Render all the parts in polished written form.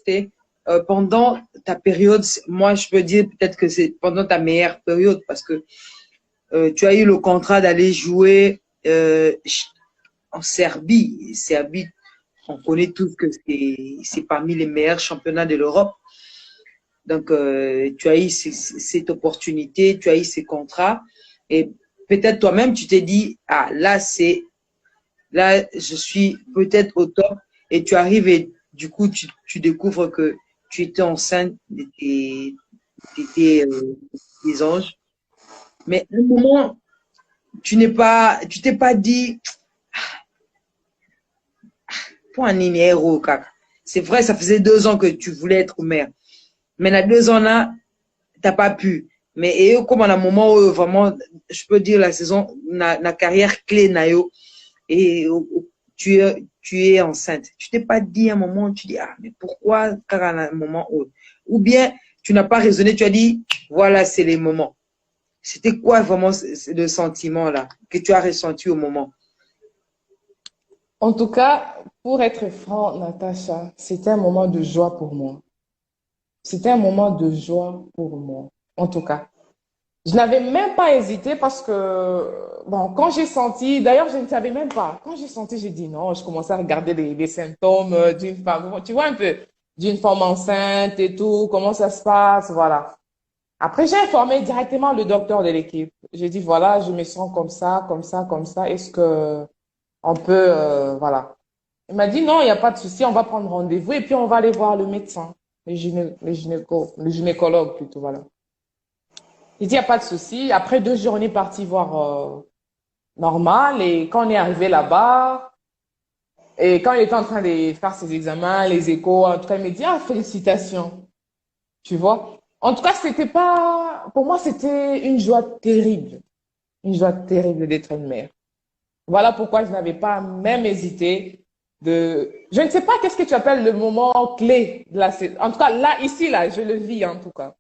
c'est pendant ta période, moi je peux dire peut-être que c'est pendant ta meilleure période parce que tu as eu le contrat d'aller jouer en Serbie. Serbie, on connaît tous que c'est parmi les meilleurs championnats de l'Europe. Donc, tu as eu cette opportunité, tu as eu ces contrats et peut-être toi-même, tu t'es dit, ah, là, je suis peut-être au top et tu arrives et du coup, tu découvres que tu étais enceinte des anges. Mais à un moment, tu t'es pas dit, pour un héros, c'est vrai, ça faisait 2 ans que tu voulais être mère. Mais dans 2 ans là, t'as pas pu. Mais comme à un moment où vraiment, je peux dire la saison, la carrière clé nayo et tu es enceinte. Tu t'es pas dit à un moment, tu dis ah mais pourquoi car à un moment ou bien tu n'as pas raisonné, tu as dit voilà c'est les moments. C'était quoi vraiment le sentiment là que tu as ressenti au moment? En tout cas, pour être franc, Natacha, c'était un moment de joie pour moi. C'était un moment de joie pour moi, en tout cas. Je n'avais même pas hésité parce que, bon, quand j'ai senti, d'ailleurs, je ne savais même pas. Quand j'ai senti, j'ai dit non, je commençais à regarder les symptômes d'une femme, tu vois un peu, d'une femme enceinte et tout, comment ça se passe, voilà. Après, j'ai informé directement le docteur de l'équipe. J'ai dit, voilà, je me sens comme ça, comme ça, comme ça. Est-ce que on peut, voilà. Il m'a dit, non, il n'y a pas de souci, on va prendre rendez-vous et puis on va aller voir le médecin, le gynécologue plutôt, voilà. Il dit, il n'y a pas de souci. Après 2 jours, on est parti voir normal. Et quand on est arrivé là-bas, et quand il était en train de faire ses examens, les échos, en tout cas, il me dit, ah, félicitations. Tu vois? En tout cas, c'était pas, pour moi, c'était une joie terrible. Une joie terrible d'être une mère. Voilà pourquoi je n'avais pas même hésité je ne sais pas qu'est-ce que tu appelles le moment clé de la saison. En tout cas, là, ici, là, je le vis, en tout cas.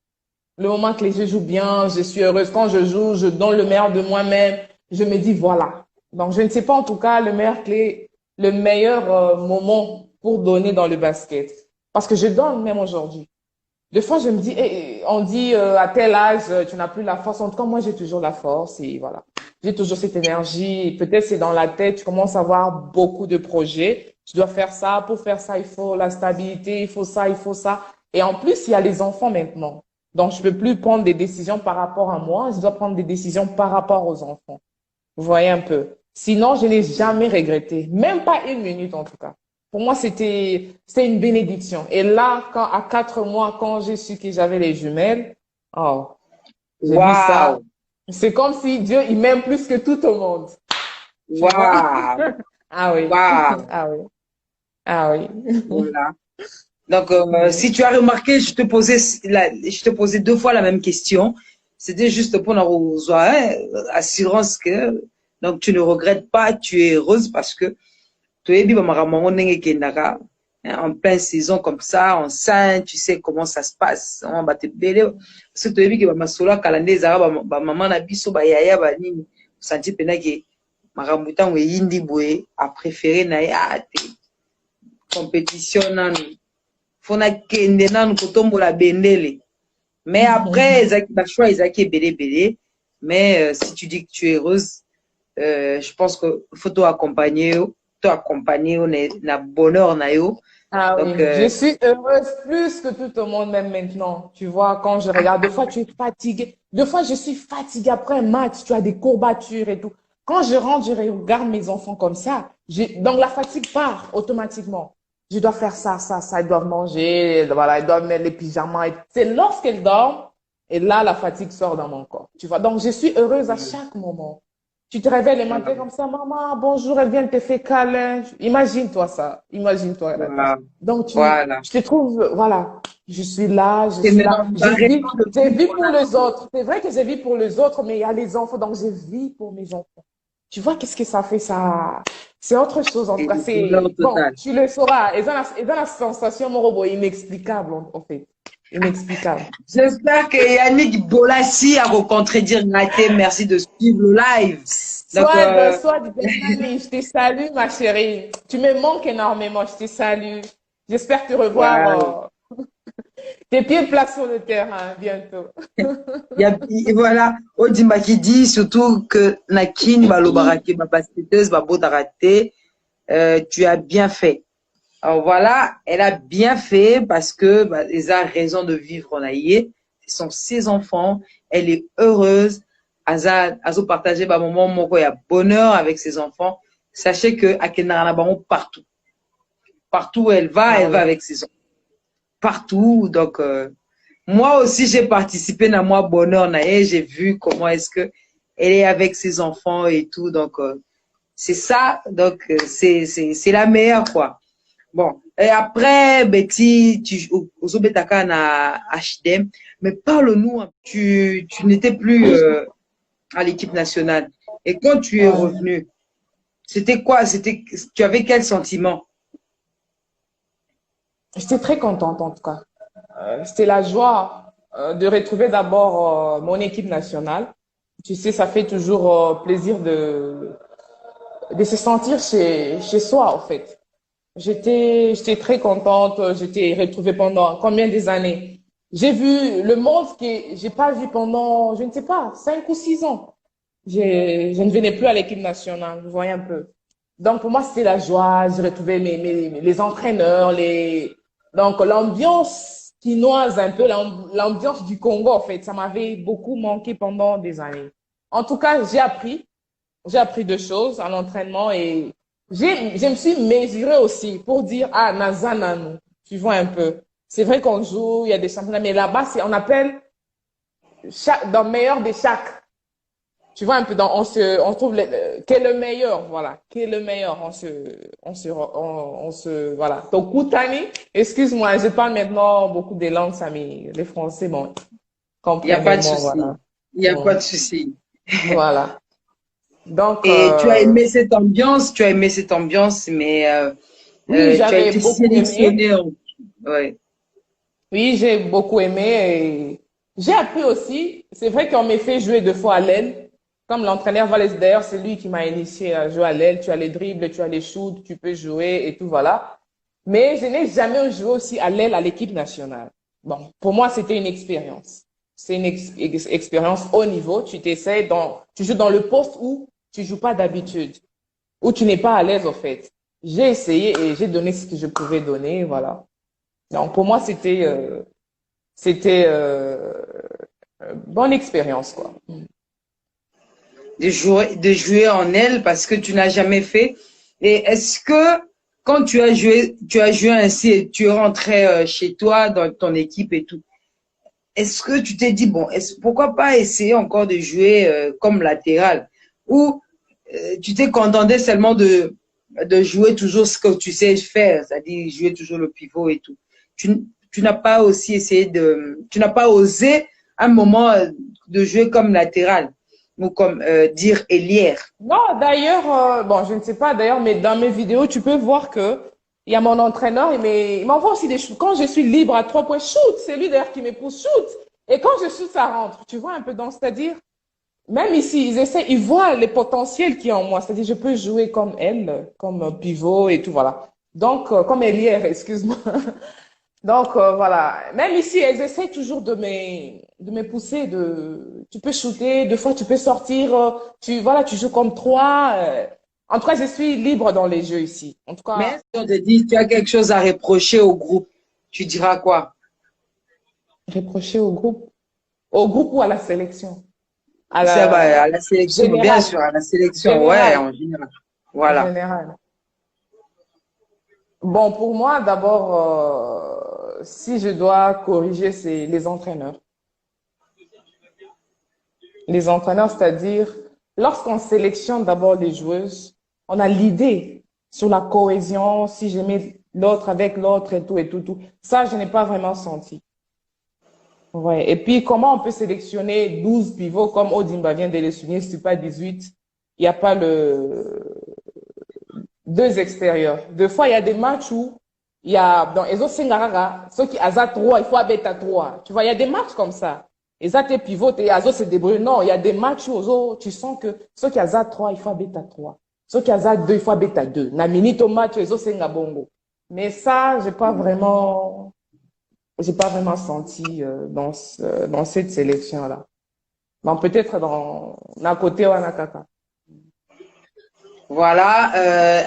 Le moment que je joue bien, je suis heureuse. Quand je joue, je donne le meilleur de moi-même. Je me dis, voilà. Donc, je ne sais pas en tout cas le meilleur clé, le meilleur moment pour donner dans le basket. Parce que je donne même aujourd'hui. Des fois, je me dis, on dit à tel âge, tu n'as plus la force. En tout cas, moi, j'ai toujours la force et voilà. J'ai toujours cette énergie. Peut-être c'est dans la tête, tu commences à avoir beaucoup de projets. Tu dois faire ça. Pour faire ça, il faut la stabilité, il faut ça, il faut ça. Et en plus, il y a les enfants maintenant. Donc, je peux plus prendre des décisions par rapport à moi. Je dois prendre des décisions par rapport aux enfants. Vous voyez un peu. Sinon, je n'ai jamais regretté. Même pas une minute, en tout cas. Pour moi, c'était une bénédiction. Et là, à 4 mois, quand j'ai su que j'avais les jumelles, oh, j'ai vu ça. Waouh! C'est comme si Dieu, il m'aime plus que tout au monde. Tu vois? Waouh! Ah oui. Waouh! Ah oui. Ah oui. Voilà. Donc, si tu as remarqué, je te posais 2 fois la même question. C'était juste pour nous assurance que donc tu ne regrettes pas, tu es heureuse parce que tu es en pleine saison comme ça, enceinte, tu sais comment ça se passe. On va te bélé. Parce que tu es dit que ma calendrier maman na biso ba yaya ba nini senti pena que maramuta ngwe yindi boye a préféré na ya compétition nanu fona kende nanu kotombola bendele. Mais après, la choix ezaki ebele. Mais si tu dis que tu es heureuse, je pense que faut t'accompagner, na bonheur na yo. Ah Donc, oui, je suis heureuse plus que tout au monde, même maintenant. Tu vois, quand je regarde, des fois tu es fatiguée. Des fois, je suis fatiguée après un match, tu as des courbatures et tout. Quand je rentre, je regarde mes enfants comme ça. Donc la fatigue part automatiquement. Je dois faire ça, ça, ça. Ils doivent manger, voilà, ils doivent mettre les pyjamas. C'est lorsqu'ils dorment, et là, la fatigue sort dans mon corps. Tu vois, donc je suis heureuse à chaque moment. Tu te réveilles le matin comme ça, maman, bonjour, elle vient, elle te fait câlin. Imagine-toi ça. Imagine-toi, Natacha. voilà. Donc, Voilà. je te trouve, voilà, je suis là, je Et suis là. maintenant, on va répondre le Je plus vis qu'on pour a. les autres. C'est vrai que je vis pour les autres, mais il y a les enfants, donc je vis pour mes enfants. Tu vois, qu'est-ce que ça fait, ça? C'est autre chose, en tout C'est cas. le bonheur C'est, bon, total. tu le sauras. Et dans la sensation, mon robot, inexplicable, en fait. Inexplicable. J'espère que Yannick Bolassi a contredire Naté. Merci de suivre le live. Donc, Soit je te salue, ma chérie. Tu me manques énormément, je te salue. J'espère te revoir voilà. Tes pieds placent sur le terrain bientôt. Et voilà, Odimba qui dit surtout que Nakini, Balobarake, ma basketteuse, Babodarate, tu as bien fait. Alors voilà, elle a bien fait parce que bah, elle a raison de vivre en Aïe. Ce sont ses enfants. Elle est heureuse. Azo partagé bah, moment où il y a bonheur avec ses enfants. Sachez que Akenarana Baron partout. Partout où Ah elle va oui. avec ses enfants. Partout. Donc, moi aussi, j'ai participé dans moi bonheur Naïe. J'ai vu comment est-ce que elle est avec ses enfants et tout. Donc, c'est ça. Donc, c'est la meilleure, quoi. Bon, et après, Betty, Ozobetaka na HDM, mais parle-nous, tu n'étais plus à l'équipe nationale. Et quand tu es Ouais. revenu, c'était quoi? Tu avais quel sentiment? J'étais très contente en tout cas. C'était la joie de retrouver d'abord mon équipe nationale. Tu sais, ça fait toujours plaisir de se sentir chez soi, en fait. J'étais très contente. J'étais retrouvée pendant combien des années? J'ai vu le monde que j'ai pas vu pendant, je ne sais pas, 5 ou 6 ans. Je ne venais plus à l'équipe nationale, vous voyez un peu. Donc, pour moi, c'était la joie. J'ai retrouvé les entraîneurs, donc l'ambiance quinoise un peu, l'ambiance du Congo, en fait. Ça m'avait beaucoup manqué pendant des années. En tout cas, j'ai appris deux choses à l'entraînement et je me suis mesurée aussi pour dire, ah, Nazananu, tu vois un peu. C'est vrai qu'on joue, il y a des championnats, mais là-bas, on appelle dans le meilleur de chaque. Tu vois un peu, on trouve quel est le meilleur, voilà, quel est le meilleur, voilà. Donc, Koutani, excuse-moi, je parle maintenant beaucoup des langues, Samy, les Français, bon, Il n'y a pas de comprenez-moi, souci. voilà. Il n'y a pas Mm. de souci. Voilà. Donc, Et tu as aimé cette ambiance, mais oui, tu as j'avais été beaucoup aimé. sélectionné. Ouais. Oui, j'ai beaucoup aimé et j'ai appris aussi. C'est vrai qu'on m'a fait jouer 2 fois à l'aile. Comme l'entraîneur Valles, d'ailleurs, c'est lui qui m'a initié à jouer à l'aile. Tu as les dribbles, tu as les shoots, tu peux jouer et tout, voilà. Mais je n'ai jamais joué aussi à l'aile à l'équipe nationale. Bon, pour moi, c'était une expérience. C'est une expérience haut niveau. Tu joues dans le poste où tu joues pas d'habitude, où tu n'es pas à l'aise, au fait. J'ai essayé et j'ai donné ce que je pouvais donner, voilà. Donc, pour moi, c'était bonne expérience, quoi. De jouer en elle parce que tu n'as jamais fait. Et est-ce que quand tu as joué ainsi et tu es rentré chez toi dans ton équipe et tout, est-ce que tu t'es dit, bon, pourquoi pas essayer encore de jouer comme latéral ou tu t'es contenté seulement de jouer toujours ce que tu sais faire, c'est-à-dire jouer toujours le pivot et tout. Tu n'as pas aussi essayé tu n'as pas osé un moment de jouer comme latéral ou comme dire ailière. Non, d'ailleurs, bon, je ne sais pas d'ailleurs, mais dans mes vidéos, tu peux voir que il y a mon entraîneur, il m'envoie aussi des shoots. Quand je suis libre à 3 points, shoot, c'est lui d'ailleurs qui me pousse, shoot. Et quand je shoot, ça rentre. Tu vois un peu, donc, c'est-à-dire, même ici, ils voient les potentiels qu'il y a en moi. C'est-à-dire, je peux jouer comme elle, comme pivot et tout, voilà. Donc, comme ailière, excuse-moi. Donc, voilà. Même ici, elles essaient toujours de me pousser, tu peux shooter, deux fois tu peux sortir, voilà, tu joues comme trois. En tout cas, je suis libre dans les jeux ici. En tout Mais cas, si on te dit tu as quelque chose à reprocher au groupe, tu diras quoi? reprocher au groupe ou à la sélection, à Ça va la à la sélection, bien générale, sûr, à la sélection, ouais, générale, en général. Voilà. générale. Bon, pour moi, d'abord, si je dois corriger, c'est les entraîneurs. Les entraîneurs, c'est-à-dire, lorsqu'on sélectionne d'abord les joueuses, on a l'idée sur la cohésion, si je mets l'autre avec l'autre et tout, et tout, tout. Ça, je n'ai pas vraiment senti. Ouais. Et puis, comment on peut sélectionner 12 pivots comme Odimba vient de le souligner, c'est pas 18. Il n'y a pas deux extérieurs. Des fois, il y a des matchs où il y a, dans Ezo Sengaraga, ceux qui Aza 3, il faut Abeta 3. Tu vois, il y a des matchs comme ça. Eza te pivot et Azo se débrouille. Non, il y a des matchs où Ozo, tu sens que ceux qui Aza 3, il faut Abeta 3. Ceux qui Aza 2, il faut Abeta 2. Na minute au match, Ezo Sengabongo. Mais ça, j'ai pas vraiment j'ai pas vraiment senti dans cette sélection-là. Donc peut-être dans d'un côté ou un kaka. Voilà,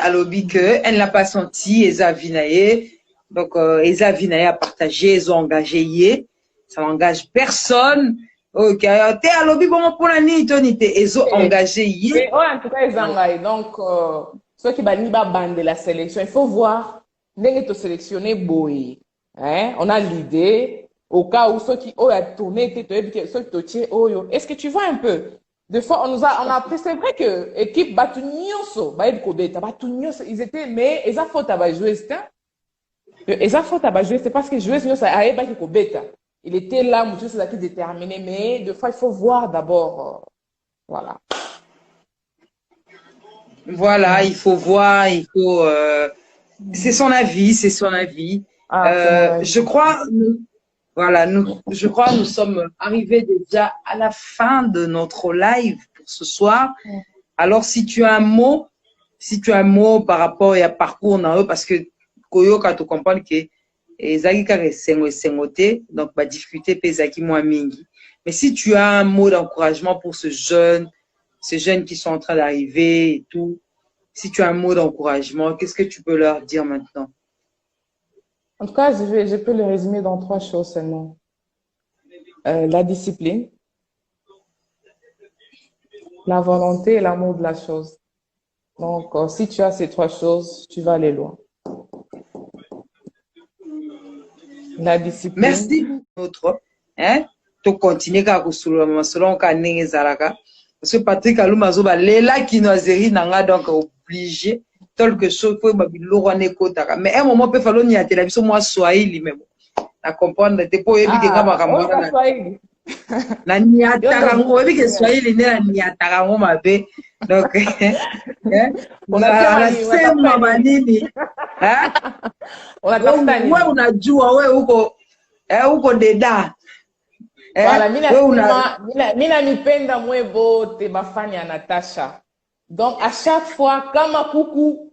alobi que elle n'a pas senti Eza Vinaye. Donc Eza Vinaye a partagé, ils ont engagé yé. Ça n'engage personne. Ok, t'es alobi bon pour la nuit, Tony, ils ont engagé yé. En tout cas, ils ont engagé. Donc ceux qui bagnent ba bande de la sélection, il faut voir n'est que sélectionner boy. Hein? On a l'idée au cas où ceux qui ont tourné, ceux qui ont est-ce que tu vois un peu? Des fois, on a pris, c'est vrai que l'équipe Batunyoso, ils étaient, mais ils ont faute à jouer, ils ont faute à jouer, c'est parce que jouer, sinon ça a pas bêta. Il était là, monsieur, c'est là qui déterminé, mais des fois, il faut voir d'abord, voilà. Voilà, il faut voir, il faut, c'est son avis, c'est son avis. Je crois, voilà, je crois nous sommes arrivés déjà à la fin de notre live pour ce soir. Alors, si tu as un mot par rapport à parcours, parce que Koyo, quand tu comprends que Zaki Kare Sengote, donc, va discuter Zaki Mingi. Mais si tu as un mot d'encouragement pour ces jeunes qui sont en train d'arriver et tout, si tu as un mot d'encouragement, qu'est-ce que tu peux leur dire maintenant? En tout cas, je peux le résumer dans 3 choses seulement. La discipline, la volonté et l'amour de la chose. Donc, si tu as ces 3 choses, tu vas aller loin. La discipline. Merci beaucoup. Hein? Tu continues à selon parce que Patrick Aluma Zoba, Léla qui nous a donc obligé, quelque chose pour mais à un moment, il faut falloir y a télévision, moi, Swahili, même. À comprendre, t'es pas éviter que na niatarango ebike Swahili ne na niatarango mabe donc unasema manini wewe unajua wewe uko deda voilà mina nipenda mwebo te bafani ya Natasha donc à chaque fois kama kuku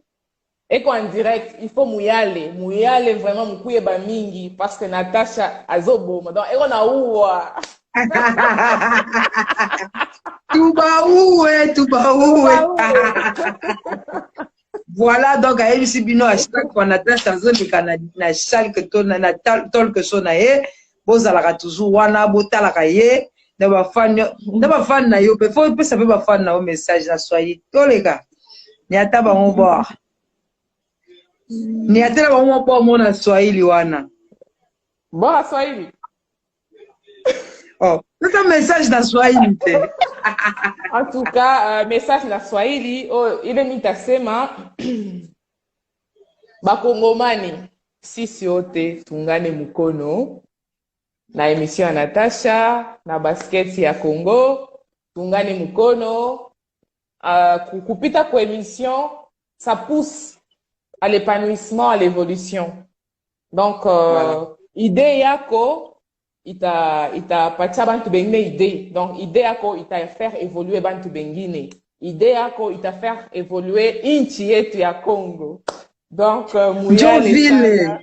eko en direct il faut muyale vraiment mukuye ba mingi parce que Natasha azoboma donc eko na uwa Tubaoué. Voilà, donc, à MC Bino, à chaque fois, Natasha, na chaque tonne, na quelque chose, na ye, bozalaka toujours, wana, botalaka ye, na ba fan na yo, faut savoir ba fan na yo message, na soyez, tous les gars, ni ata ba on boire. Ni ata ba on boire, mon na Swahili wana. Bon, Swahili. Oh, c'est un message dans Swahili. En tout cas, message dans Swahili, oh, il est mis à sema. Bakongomani, sisi yote tungane mukono na émission ya Natasha na basket ya Congo, tungane mukono kupita kwa émission, ça pousse à l'épanouissement, à l'évolution. Donc voilà. Idée yako ita patia bantu bengine idée. Donc idée yako ita faire évoluer bantu bengine. Idée yako ita faire évoluer inchi yetu ya Congo. Donc Njovile.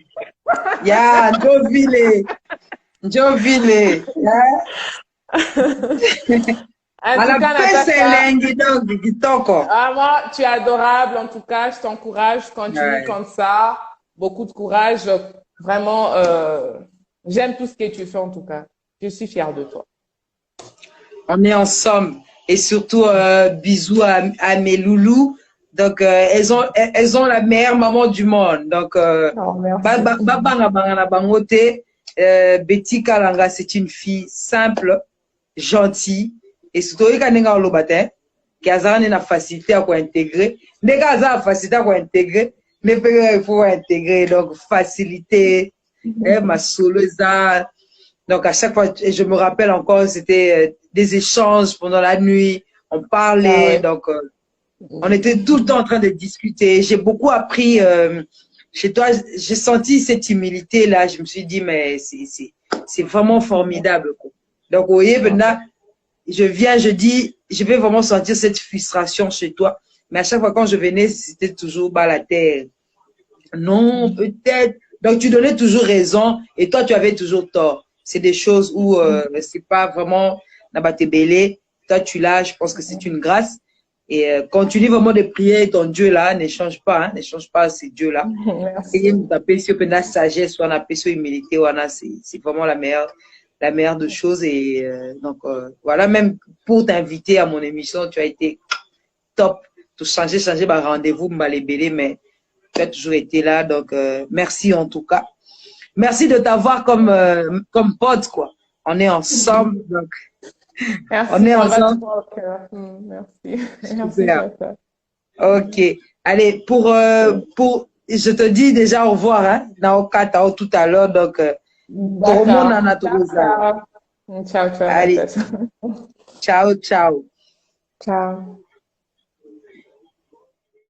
Ya, Njovile. Moi, tu es adorable, en tout cas, je t'encourage, continue comme ça, beaucoup de courage, vraiment, j'aime tout ce que tu fais en tout cas, je suis fière de toi. On est ensemble, et surtout, bisous à mes loulous, donc elles ont la meilleure maman du monde, donc, Betty Kalanga, c'est une fille simple, gentille, et surtout qui a une facilité à intégrer. Dès qu'elle a facilité à intégrer, il faut intégrer, donc facilité, ma solosa. Donc à chaque fois, je me rappelle encore, c'était des échanges pendant la nuit, on parlait, donc on était tout le temps en train de discuter. J'ai beaucoup appris chez toi, j'ai senti cette humilité-là, je me suis dit, mais c'est vraiment formidable, quoi. Donc, vous voyez, maintenant, je viens, je dis, je vais vraiment sentir cette frustration chez toi. Mais à chaque fois quand je venais, c'était toujours bas la terre. Non, peut-être, Donc, tu donnais toujours raison et toi, tu avais toujours tort. C'est des choses où c'est pas vraiment Nabatébélé. Toi, tu l'as, je pense que c'est une grâce. Et continue vraiment de prier ton Dieu là, ne change pas, hein, ne change pas ces dieux-là. Et Merci. nous taper sur la sagesse, ou on appelle sur humilité, c'est vraiment la meilleure des choses. Et donc, voilà, même pour t'inviter à mon émission, tu as été top. Tout changer, bah, rendez-vous, m'balébélé, mais tu as toujours été là. Donc, merci en tout cas. Merci de t'avoir comme pote, quoi. On est ensemble, donc, on Merci, est ça me va du ensemble. bon au cœur. Merci. Merci, Super. Tata. Ok. Allez, je te dis déjà au revoir, hein, Naoka Tao tout à l'heure, donc, Toromo D'accord. Nana Ciao, Torozala. ciao. Ciao, ciao, Allez, Natacha. ciao, ciao. Ciao.